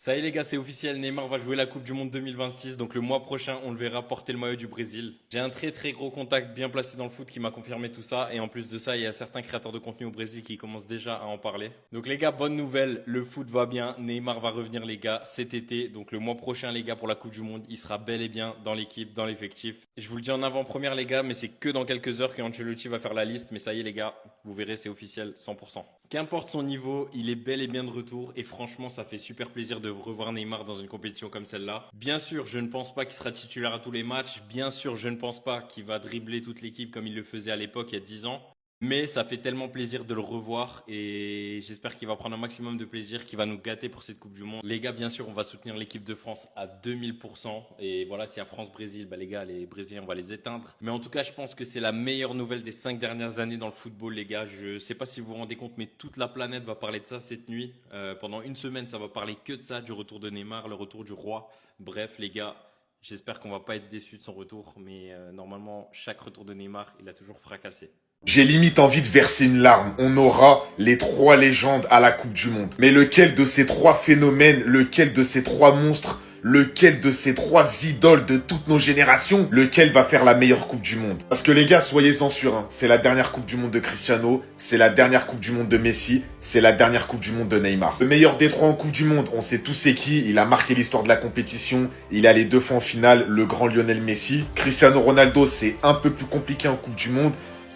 Ça y est les gars, c'est officiel, Neymar va jouer la Coupe du Monde 2026, donc le mois prochain on le verra porter le maillot du Brésil. J'ai un très gros contact bien placé dans le foot qui m'a confirmé tout ça, et en plus de ça il y a certains créateurs de contenu au Brésil qui commencent déjà à en parler. Donc les gars, bonne nouvelle, le foot va bien, Neymar va revenir les gars cet été, donc le mois prochain les gars pour la Coupe du Monde, il sera bel et bien dans l'équipe, dans l'effectif. Je vous le dis en avant-première les gars, mais c'est que dans quelques heures qu'Ancelotti va faire la liste, mais ça y est les gars, vous verrez c'est officiel 100%. Qu'importe son niveau, il est bel et bien de retour et franchement ça fait super plaisir de revoir Neymar dans une compétition comme celle-là. Bien sûr, je ne pense pas qu'il sera titulaire à tous les matchs, bien sûr, je ne pense pas qu'il va dribbler toute l'équipe comme il le faisait à l'époque il y a 10 ans. Mais ça fait tellement plaisir de le revoir et j'espère qu'il va prendre un maximum de plaisir, qu'il va nous gâter pour cette Coupe du Monde. Les gars, bien sûr, on va soutenir l'équipe de France à 2000%. Et voilà, s'il y a France-Brésil, bah les gars, les Brésiliens, on va les éteindre. Mais en tout cas, je pense que c'est la meilleure nouvelle des 5 dernières années dans le football, les gars. Je sais pas si vous vous rendez compte, mais toute la planète va parler de ça cette nuit. Pendant une semaine, ça va parler que de ça, du retour de Neymar, le retour du roi. Bref, les gars, j'espère qu'on va pas être déçus de son retour. Mais normalement, chaque retour de Neymar, il a toujours fracassé. J'ai limite envie de verser une larme. On aura les 3 légendes à la Coupe du Monde. Mais lequel de ces 3 phénomènes, lequel de ces 3 monstres, lequel de ces 3 idoles de toutes nos générations, lequel va faire la meilleure Coupe du Monde? Parce que les gars, soyez-en sûrs, hein, c'est la dernière Coupe du Monde de Cristiano, c'est la dernière Coupe du Monde de Messi, c'est la dernière Coupe du Monde de Neymar. Le meilleur des 3 en Coupe du Monde, on sait tous c'est qui, il a marqué l'histoire de la compétition, il a les 2 fois en finale, le grand Lionel Messi. Cristiano Ronaldo, c'est un peu plus compliqué en Coupe du Monde.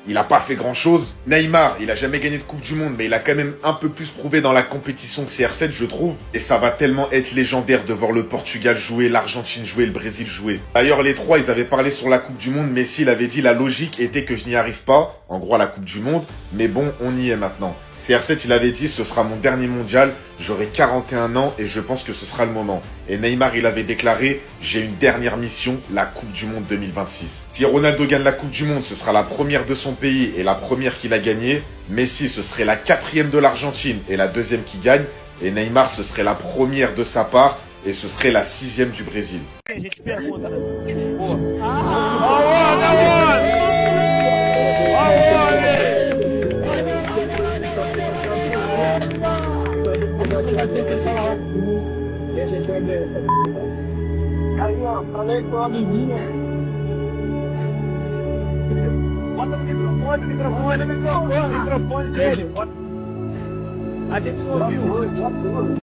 Il a pas fait grand chose. Neymar, il a jamais gagné de Coupe du Monde, mais il a quand même un peu plus prouvé dans la compétition que CR7, je trouve. Et ça va tellement être légendaire de voir le Portugal jouer, l'Argentine jouer, le Brésil jouer. D'ailleurs, les 3, ils avaient parlé sur la Coupe du Monde. Messi, il avait dit la logique était que je n'y arrive pas, en gros à la Coupe du Monde. Mais bon, on y est maintenant. CR7, il avait dit ce sera mon dernier mondial, j'aurai 41 ans et je pense que ce sera le moment. Et Neymar, il avait déclaré j'ai une dernière mission, la Coupe du Monde 2026. Si Ronaldo gagne la Coupe du Monde, ce sera la première de son pays et la première qu'il a gagnée. Messi, ce serait la 4e de l'Argentine et la 2e qui gagne. Et Neymar, ce serait la première de sa part et ce serait la 6e du Brésil. E a gente vai ver essa. Aí, ó, falei com a menina. Bota no microfone dele. A gente não ouviu hoje.